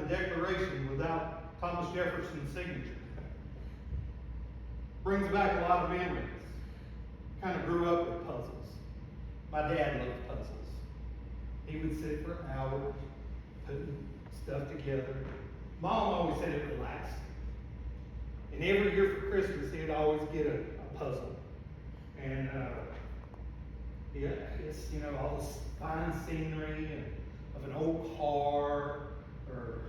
the Declaration without Thomas Jefferson's signature. Brings back a lot of memories. Kind of grew up with puzzles. My dad loved puzzles. He would sit for hours putting stuff together. Mom always said it relaxed. And every year for Christmas, he'd always get a puzzle. And it's, all this fine scenery and of an old car or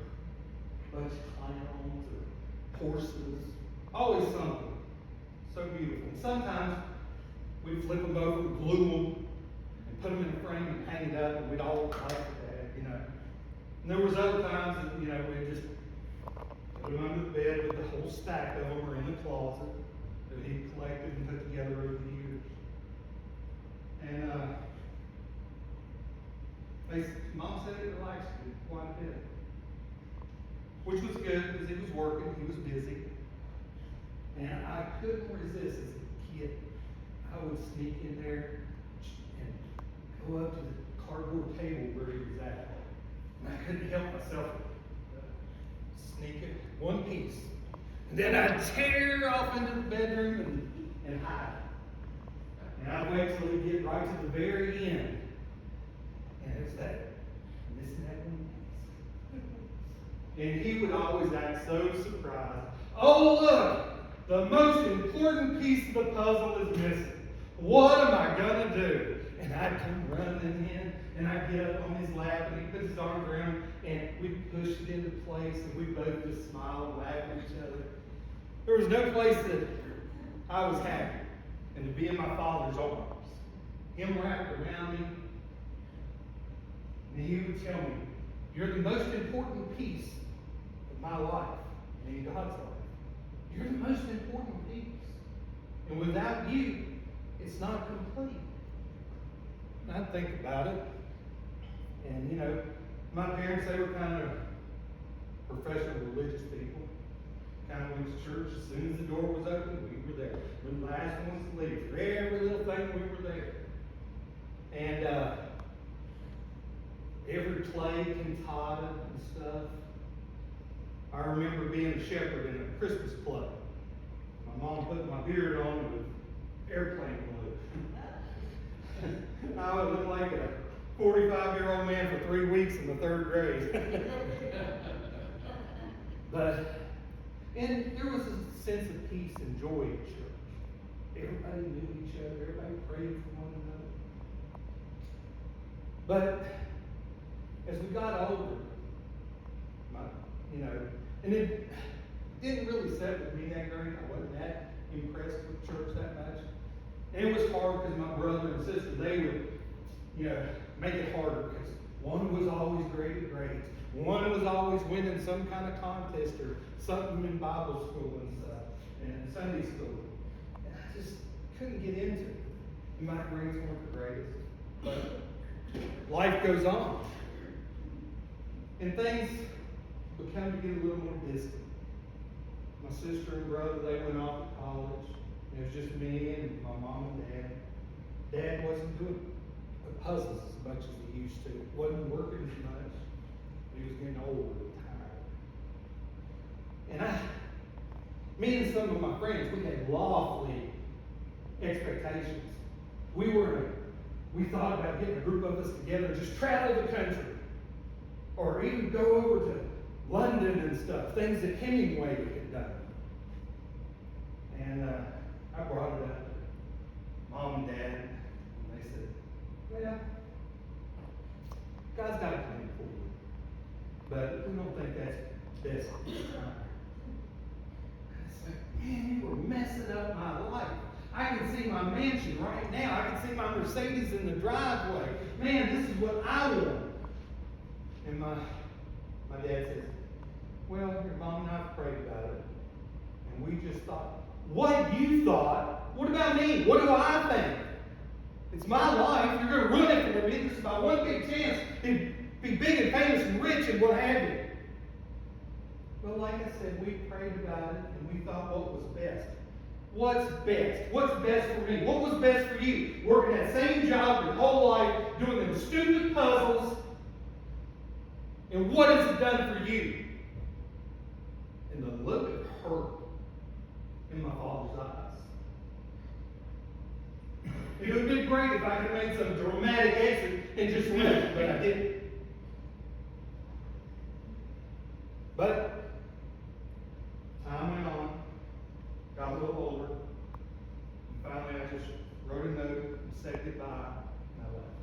a bunch of clowns or horses. Always something. So beautiful. And sometimes we'd flip them over, glue them, and put them in a frame and hang it up, and we'd all laugh at that, And there was other times that, we'd just put them under the bed with the whole stack of them or in the closet that he'd collected and put together over the years. And Mom said it relaxed me quite a bit. Which was good because he was working, he was busy. And I couldn't resist as a kid. I would sneak in there and go up to the cardboard table where he was at. And I couldn't help myself sneak it one piece. And then I'd tear off into the bedroom and hide. And I'd wait till he'd get right to the very end. And it was that, missing that one piece. And he would always act so surprised. Oh, look! The most important piece of the puzzle is missing. What am I going to do? And I'd come running in, and I'd get up on his lap, and he'd put his arm around, and we'd push it into place, and we'd both just smile and laugh at each other. There was no place that I was happy than to be in my father's arms. Him wrapped around me, and he would tell me, "You're the most important piece of my life, and in God's life. You're the most important piece. And without you, it's not complete." And I'd think about it. And, my parents, they were kind of professional religious people. Kind of went to church as soon as the door was open, we were there. We're the last ones to leave. For every little thing, we were there. And every play, cantata and stuff. I remember being a shepherd in a Christmas play. My mom put my beard on with airplane glue. I would look like a 45-year-old man for 3 weeks in the 3rd grade. And there was a sense of peace and joy in church. Everybody knew each other. Everybody prayed for one another. But as we got older, and it didn't really sit with me that great. I wasn't that impressed with church that much. And it was hard because my brother and sister, they would, make it harder because one was always great at grades. One was always winning some kind of contest or something in Bible school and stuff, and Sunday school. And I just couldn't get into it. And my grades weren't the greatest. But life goes on. And things become to get a little more distant. My sister and brother, they went off to college. It was just me and my mom and dad. Dad wasn't doing the puzzles as much as he used to. Wasn't working as much. He was getting older and tired. And me and some of my friends, we had lofty expectations. We thought about getting a group of us together and just travel the country. Or even go over to London and stuff, things that Hemingway had done. And I brought it up to Mom and Dad, and they said, "Well, God's got a plan for you, but we don't think that's best at this time." And it's like, man, you were messing up my life. I can see my mansion right now. I can see my Mercedes in the driveway. Man, this is what I want. And my dad says, "Well, your mom and I prayed about it, and we just thought, what you thought? What about me? What do I think? It's my life. You're going to ruin it for me. This is my one big chance to be big and famous and rich and what have you." Well, like I said, we prayed about it, and we thought what was best. What's best? What's best for me? What was best for you? Working that same job your whole life, doing them stupid puzzles, And what has it done for you? And the look of hurt in my father's eyes. It would have been great if I could have made some dramatic exit and just left, but I didn't. But time went on, got a little older, and finally I just wrote a note and said goodbye, and I left.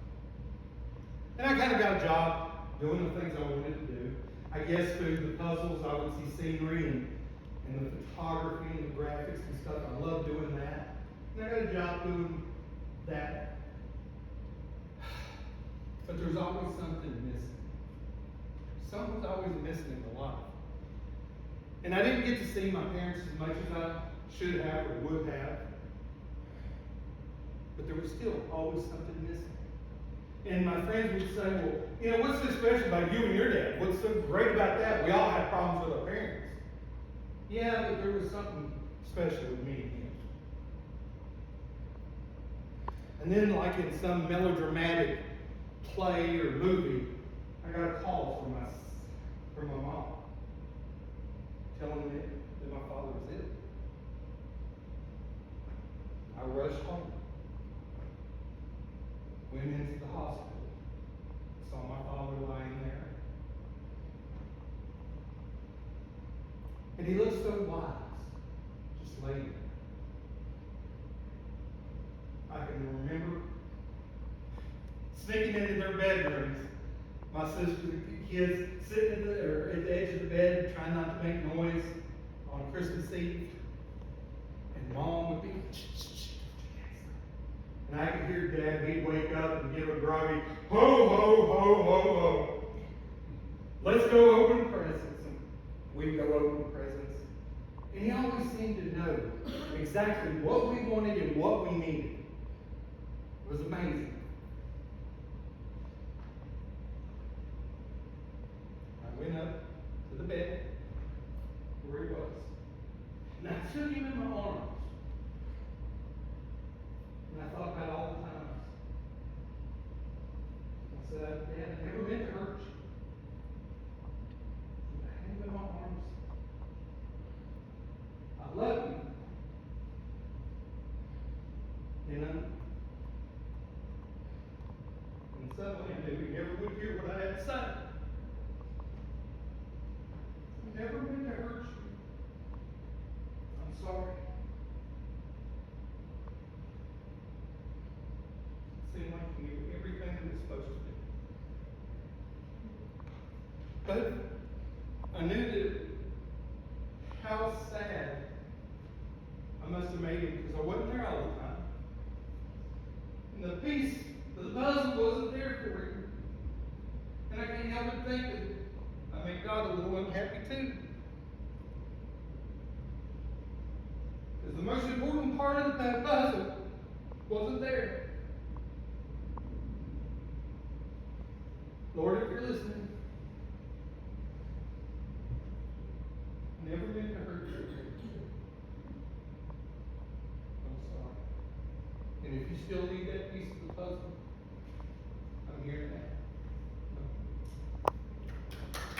And I kind of got a job doing the things I wanted to do. I guess through the puzzles I would see scenery and the photography and the graphics and stuff. I love doing that. And I got a job doing that. But there's always something missing. Something's always missing in the life. And I didn't get to see my parents as much as I should have or would have. But there was still always something missing. And my friends would say, well, you know, what's so special about you and your dad? What's so great about that? We all have problems with our parents. Yeah, but there was something special with me and him. And then, like in some melodramatic play or movie, I got a call from my mom telling me that my father was ill. I rushed home, went into the hospital, saw my father lying there. And he looked so wise, just laying there. I can remember sneaking into their bedrooms, my sister, the kids sitting at the edge of the bed, trying not to make noise on Christmas Eve. And Mom would be, and I could hear Dad, he'd wake up and give a groggy, ho, ho, ho, ho, ho. Let's go open presents. And we'd go open presents. And he always seemed to know exactly what we wanted and what we needed. It was amazing. I went up to the bed where he was. And I took him in my arms. And I thought about all the times. I said, Dad, I never meant to hurt you. I had him in my arms. I love you. You know? And suddenly I knew he never would hear what I had to say. I never meant to hurt you. I'm sorry. It seemed like he knew everything he was supposed to do. But I knew that how sad I must have made him because I wasn't there all the time. And the piece of the puzzle wasn't there for him. And I can't help but think that I made God a little unhappy too. Because the most important part of that puzzle wasn't there. Lord, if you're listening, I never meant to hurt you. I'm sorry. And if you still need that piece of the puzzle, I'm here now.